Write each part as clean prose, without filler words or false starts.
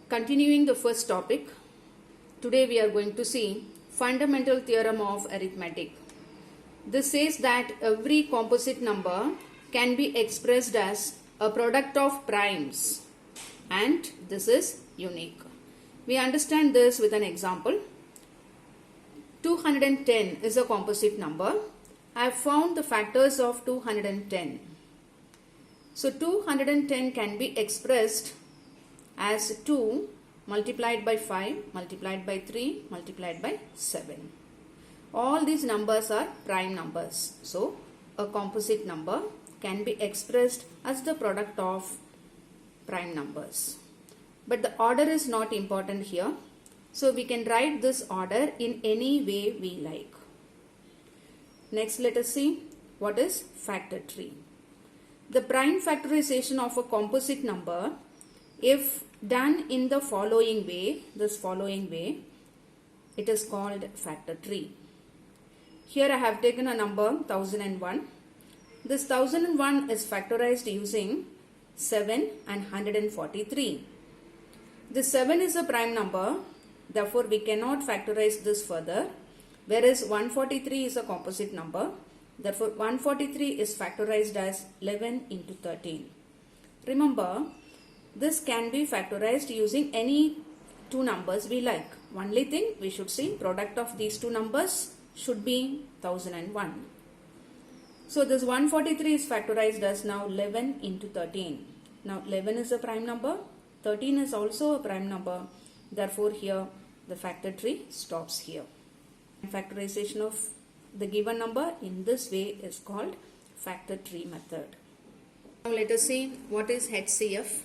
Continuing the first topic, today we are going to see fundamental theorem of arithmetic. This says that every composite number can be expressed as a product of primes and this is unique. We understand this with an example. 210 is a composite number. I have found the factors of 210. So 210 can be expressed as 2 multiplied by 5 multiplied by 3 multiplied by 7. All these numbers are prime numbers. So a composite number can be expressed as the product of prime numbers. But the order is not important here. So we can write this order in any way we like. Next, let us see what is factor tree. The prime factorization of a composite number, if done in the following way, it is called factor tree. Here I have taken a number 1001. This 1001 is factorized using 7 and 143. This 7 is a prime number, therefore we cannot factorize this further, whereas 143 is a composite number, therefore 143 is factorized as 11 into 13. Remember, this can be factorized using any two numbers we like. Only thing we should see, product of these two numbers should be 1001. So this 143 is factorized as now 11 into 13. Now 11 is a prime number, 13 is also a prime number. Therefore here the factor tree stops here. Factorization of the given number in this way is called factor tree method. Now let us see what is HCF.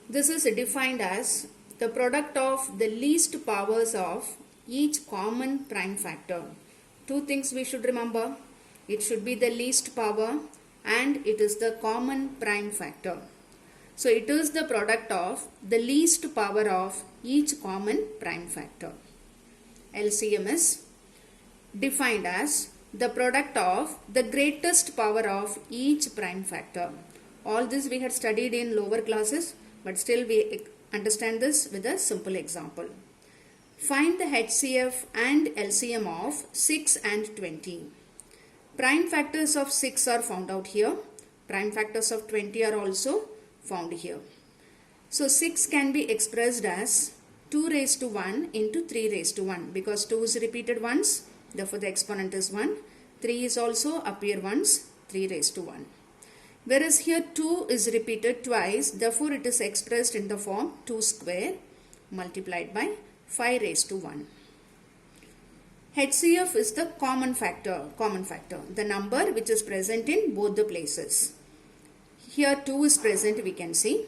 This is defined as the product of the least powers of each common prime factor. Two things we should remember. It should be the least power and it is the common prime factor. So it is the product of the least power of each common prime factor. LCM is defined as the product of the greatest power of each prime factor. All this we had studied in lower classes, but still we understand this with a simple example. Find the HCF and LCM of 6 and 20. Prime factors of 6 are found out here. Prime factors of 20 are also found here. So 6 can be expressed as 2 raised to 1 into 3 raised to 1 because 2 is repeated once, therefore the exponent is 1. 3 is also appear once, 3 raised to 1. Whereas here 2 is repeated twice, therefore it is expressed in the form 2 square multiplied by 5 raised to 1. HCF is the common factor, the number which is present in both the places. Here 2 is present, we can see,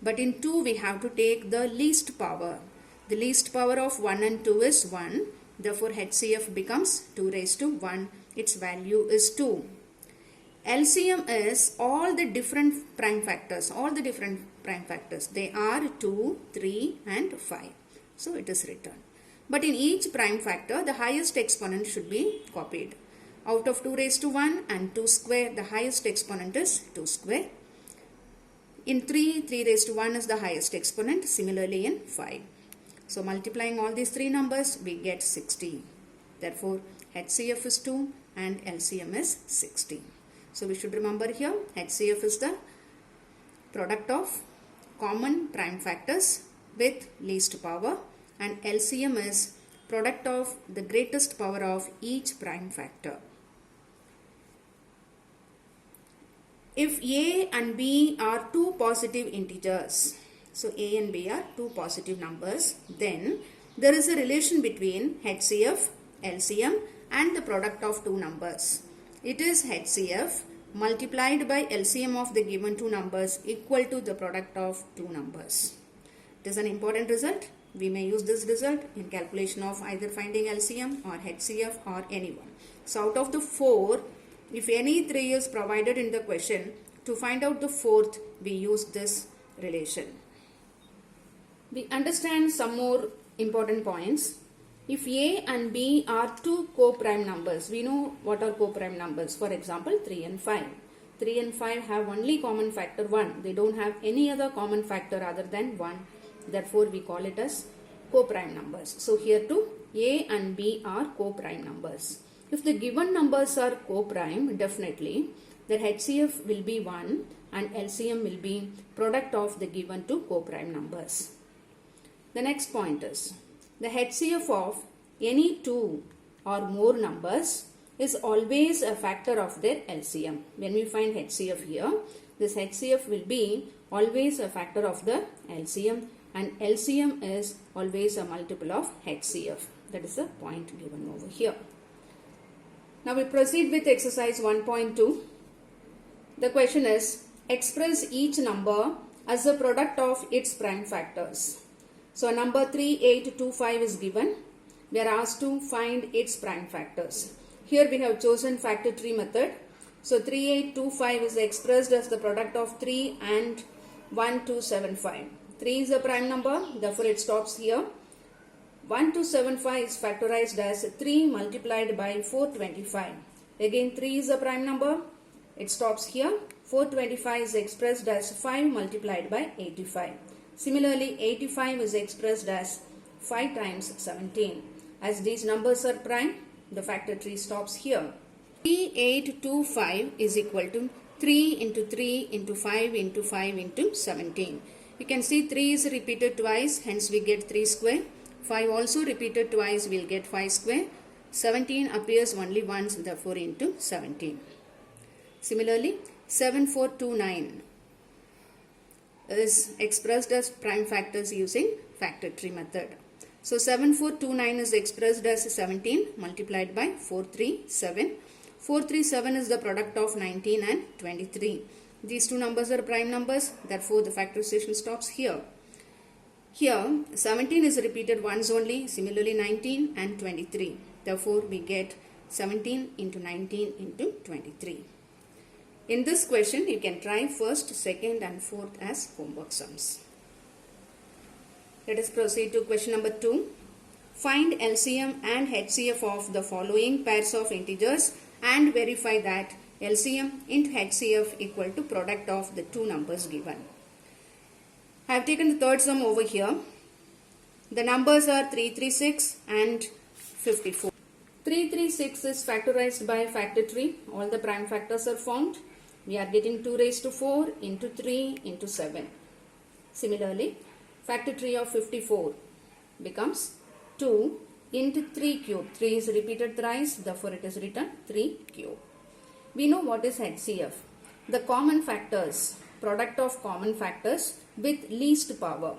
but in 2 we have to take the least power. The least power of 1 and 2 is 1, therefore HCF becomes 2 raised to 1, its value is 2. LCM is all the different prime factors, they are 2, 3 and 5. So it is written. But in each prime factor, the highest exponent should be copied. Out of 2 raised to 1 and 2 square, the highest exponent is 2 square. In 3, 3 raised to 1 is the highest exponent, similarly in 5. So multiplying all these three numbers, we get 60. Therefore, HCF is 2 and LCM is 60. So we should remember here, HCF is the product of common prime factors with least power and LCM is product of the greatest power of each prime factor. If A and B are two positive integers, so A and B are two positive numbers, then there is a relation between HCF, LCM and the product of two numbers. It is HCF multiplied by LCM of the given two numbers equal to the product of two numbers. It is an important result. We may use this result in calculation of either finding LCM or HCF or any one. So out of the 4, if any 3 is provided in the question, to find out the 4th, we use this relation. We understand some more important points. If A and B are two co-prime numbers, we know what are co-prime numbers. For example, 3 and 5. 3 and 5 have only common factor 1. They don't have any other common factor other than 1. Therefore, we call it as co-prime numbers. So here too, A and B are co-prime numbers. If the given numbers are co-prime, definitely their HCF will be 1 and LCM will be product of the given two co-prime numbers. The next point is the HCF of any two or more numbers is always a factor of their LCM. When we find HCF here, this HCF will be always a factor of the LCM, and LCM is always a multiple of HCF. That is the point given over here. Now we proceed with exercise 1.2. The question is, express each number as a product of its prime factors. So number 3825 is given. We are asked to find its prime factors. Here we have chosen factor tree method. So 3825 is expressed as the product of 3 and 1275. 3 is a prime number, therefore it stops here. 1275 is factorized as 3 multiplied by 425. Again 3 is a prime number, it stops here. 425 is expressed as 5 multiplied by 85. Similarly, 85 is expressed as 5 times 17. As these numbers are prime, the factor tree stops here. 3825 is equal to 3 into 3 into 5 into 5 into 17. You can see 3 is repeated twice, hence we get 3 square. 5 also repeated twice, we will get 5 square. 17 appears only once, therefore into 17. Similarly, 7429 is expressed as prime factors using factor tree method. So 7429 is expressed as 17 multiplied by 437. 437 is the product of 19 and 23. These two numbers are prime numbers, therefore the factorization stops here. Here 17 is repeated once only, similarly 19 and 23. Therefore we get 17 into 19 into 23. In this question you can try first, second and fourth as homework sums. Let us proceed to question number 2. Find LCM and HCF of the following pairs of integers and verify that LCM into HCF equal to product of the two numbers given. I have taken the third sum over here. The numbers are 336 and 54. 336 is factorized by factor tree. All the prime factors are found. We are getting 2 raised to 4 into 3 into 7. Similarly, factor tree of 54 becomes 2 into 3 cube. 3 is repeated thrice, therefore it is written 3 cube. We know what is HCF. The common factors, product of common factors with least power.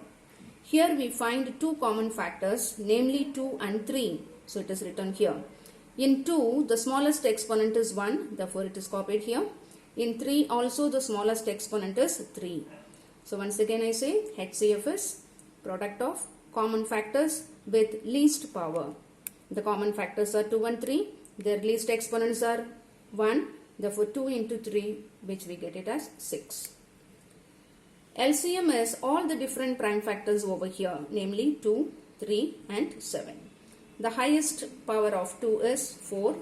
Here we find two common factors, namely 2 and 3. So it is written here. In 2, the smallest exponent is 1, therefore it is copied here. In 3 also the smallest exponent is 3. So once again I say HCF is product of common factors with least power. The common factors are 2 and 3. Their least exponents are 1. Therefore 2 into 3, which we get it as 6. LCM is all the different prime factors over here, namely 2, 3 and 7. The highest power of 2 is 4.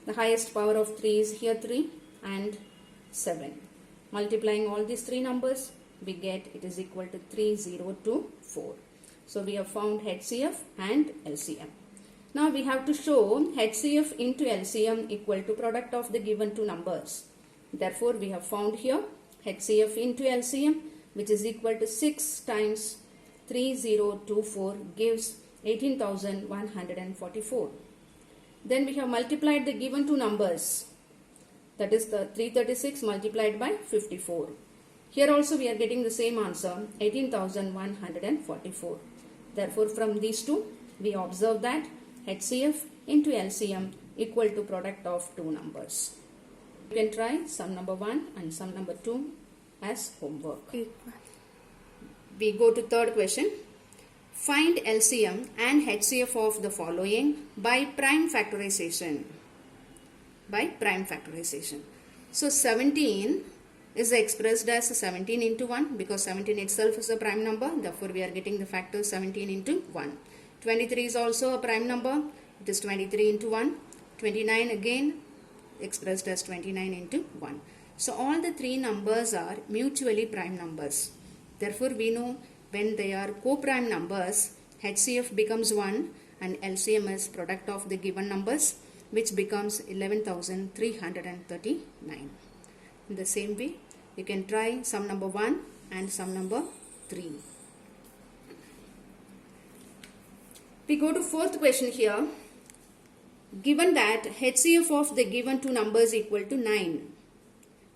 The highest power of 3 is here 3 and 7. Multiplying all these three numbers, we get it is equal to 3024. So we have found HCF and LCM. Now we have to show HCF into LCM equal to product of the given two numbers. Therefore we have found here HCF into LCM, which is equal to 6 times 3024 gives 18,144. Then we have multiplied the given two numbers, that is the 336 multiplied by 54. Here also we are getting the same answer, 18,144. Therefore from these two we observe that HCF into LCM equal to product of two numbers. You can try sum number 1 and sum number 2 as homework. We go to third question. Find LCM and HCF of the following by prime factorization. By prime factorization. So 17 is expressed as 17 into 1 because 17 itself is a prime number. Therefore we are getting the factor 17 into 1. 23 is also a prime number. It is 23 into 1. 29 again expressed as 29 into 1. So all the three numbers are mutually prime numbers. Therefore we know when they are co-prime numbers, HCF becomes 1 and LCM is product of the given numbers, which becomes 11,339. In the same way, you can try sum number 1 and sum number 3. We go to fourth question here. Given that HCF of the given two numbers equal to 9,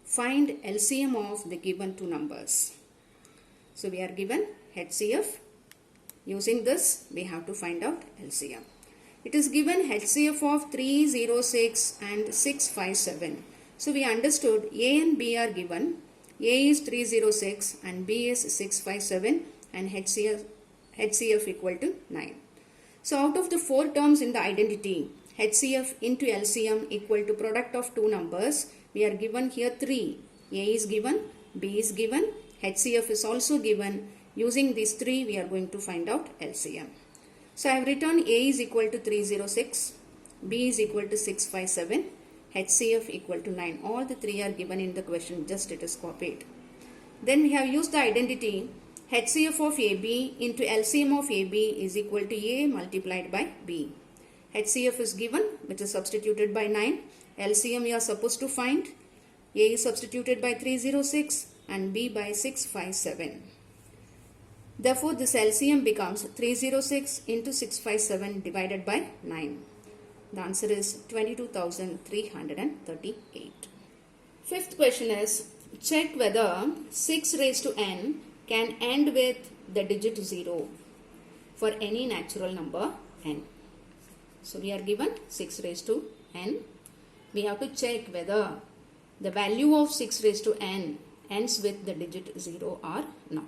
find LCM of the given two numbers. So we are given HCF. Using this, we have to find out LCM. It is given HCF of 306 and 657. So we understood A and B are given. A is 306 and B is 657 and HCF equal to 9. So out of the four terms in the identity, HCF into LCM equal to product of two numbers, we are given here 3. A is given, B is given, HCF is also given. Using these 3, we are going to find out LCM. So I have written A is equal to 306, B is equal to 657, HCF equal to 9. All the 3 are given in the question, just it is copied. Then we have used the identity HCF of AB into LCM of AB is equal to A multiplied by B. HCF is given, which is substituted by 9. LCM you are supposed to find. A is substituted by 306 and B by 657. Therefore, this LCM becomes 306 into 657 divided by 9. The answer is 22,338. Fifth question is, check whether 6 raised to n can end with the digit 0 for any natural number n. So we are given 6 raised to n. We have to check whether the value of 6 raised to n ends with the digit 0 or not.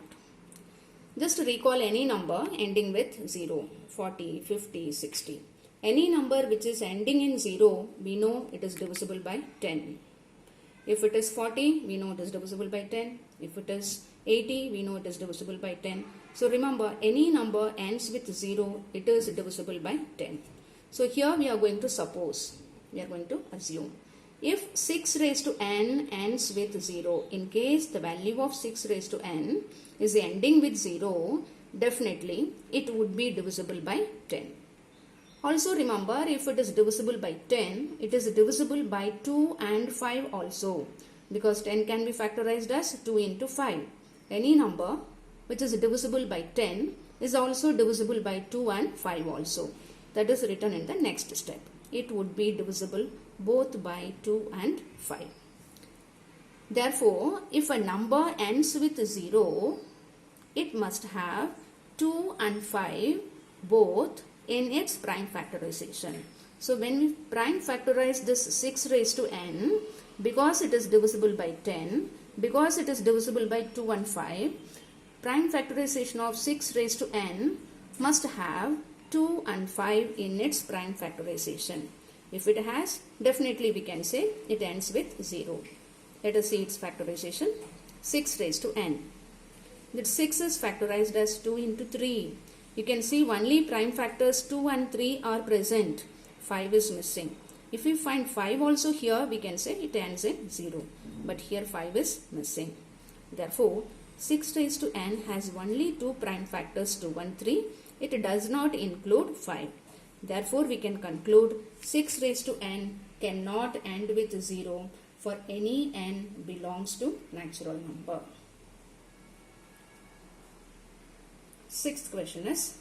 Just recall any number ending with 0, 40, 50, 60. Any number which is ending in 0, we know it is divisible by 10. If it is 40, we know it is divisible by 10. If it is 80, we know it is divisible by 10. So remember, any number ends with 0, it is divisible by 10. So here we are going to suppose, we are going to assume. If 6 raised to n ends with 0, in case the value of 6 raised to n is ending with 0, definitely it would be divisible by 10. Also remember, if it is divisible by 10, it is divisible by 2 and 5 also, because 10 can be factorized as 2 into 5. Any number which is divisible by 10 is also divisible by 2 and 5 also. That is written in the next step. It would be divisible both by 2 and 5. Therefore, if a number ends with 0, it must have 2 and 5 both in its prime factorization. So when we prime factorize this 6 raised to n, because it is divisible by 10, because it is divisible by 2 and 5, prime factorization of 6 raised to n must have 2 and 5 in its prime factorization. If it has, definitely we can say it ends with 0. Let us see its factorization. 6 raised to n. That 6 is factorized as 2 into 3. You can see only prime factors 2 and 3 are present. 5 is missing. If we find 5 also here, we can say it ends in 0. But here 5 is missing. Therefore, 6 raised to n has only 2 prime factors 2 and 3. It does not include 5. Therefore, we can conclude 6 raised to n cannot end with 0 for any n belongs to natural number. Sixth question is,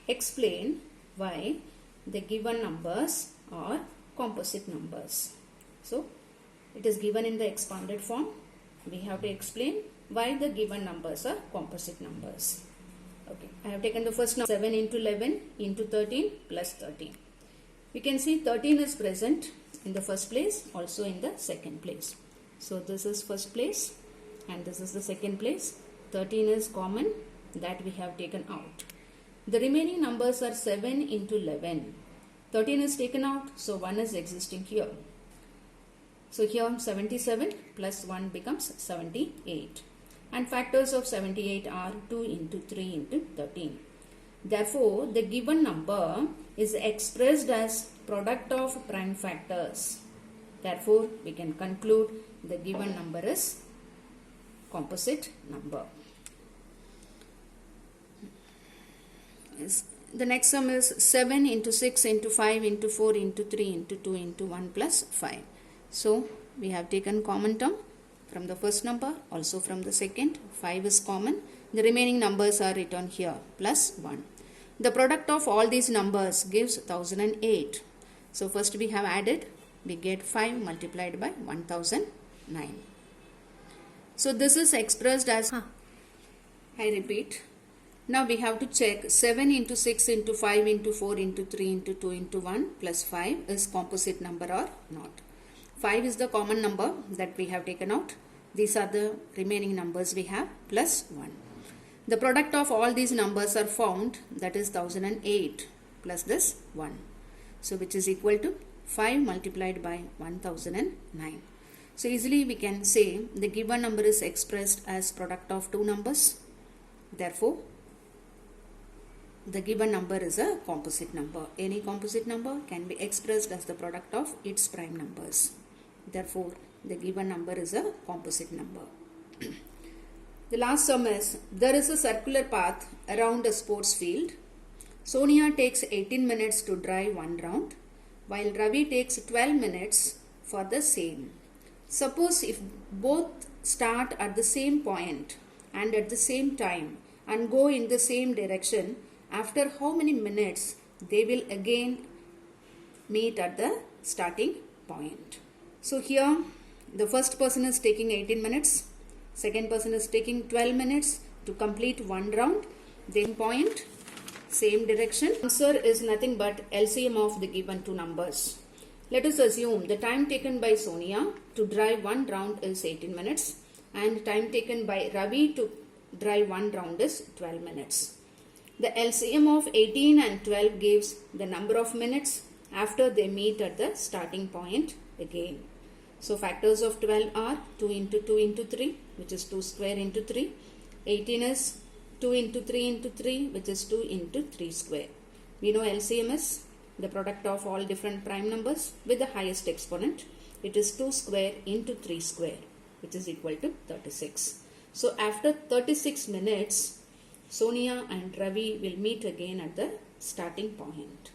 explain why the given numbers are composite numbers. So, it is given in the expanded form. We have to explain why the given numbers are composite numbers. Okay, I have taken the first number 7 into 11 into 13 plus 13. We can see 13 is present in the first place, also in the second place. So this is first place and this is the second place. 13 is common, that we have taken out. The remaining numbers are 7 into 11. 13 is taken out, so 1 is existing here. So here 77 plus 1 becomes 78. And factors of 78 are 2 into 3 into 13. Therefore, the given number is expressed as product of prime factors. Therefore, we can conclude the given number is composite number. The next sum is 7 into 6 into 5 into 4 into 3 into 2 into 1 plus 5. So we have taken common term from the first number, also from the second. 5 is common. The remaining numbers are written here, plus 1. The product of all these numbers gives 1008. So first we have added, we get 5 multiplied by 1009. So this is expressed as, I repeat, now we have to check 7 into 6 into 5 into 4 into 3 into 2 into 1 plus 5 is composite number or not. 5 is the common number that we have taken out. These are the remaining numbers we have plus 1. The product of all these numbers are found, that is 1008 plus this 1. So which is equal to 5 multiplied by 1009. So easily we can say the given number is expressed as product of two numbers. Therefore, the given number is a composite number. Any composite number can be expressed as the product of its prime numbers. Therefore, the given number is a composite number. The last sum is, there is a circular path around a sports field. Sonia takes 18 minutes to drive one round, while Ravi takes 12 minutes for the same. Suppose if both start at the same point and at the same time and go in the same direction, after how many minutes they will again meet at the starting point. So here the first person is taking 18 minutes, second person is taking 12 minutes to complete one round, then point, same direction. Answer is nothing but LCM of the given two numbers. Let us assume the time taken by Sonia to drive one round is 18 minutes and time taken by Ravi to drive one round is 12 minutes. The LCM of 18 and 12 gives the number of minutes after they meet at the starting point again. So factors of 12 are 2 into 2 into 3, which is 2 square into 3. 18 is 2 into 3 into 3, which is 2 into 3 square. We know LCM is the product of all different prime numbers with the highest exponent. It is 2 square into 3 square, which is equal to 36. So after 36 minutes, Sonia and Ravi will meet again at the starting point.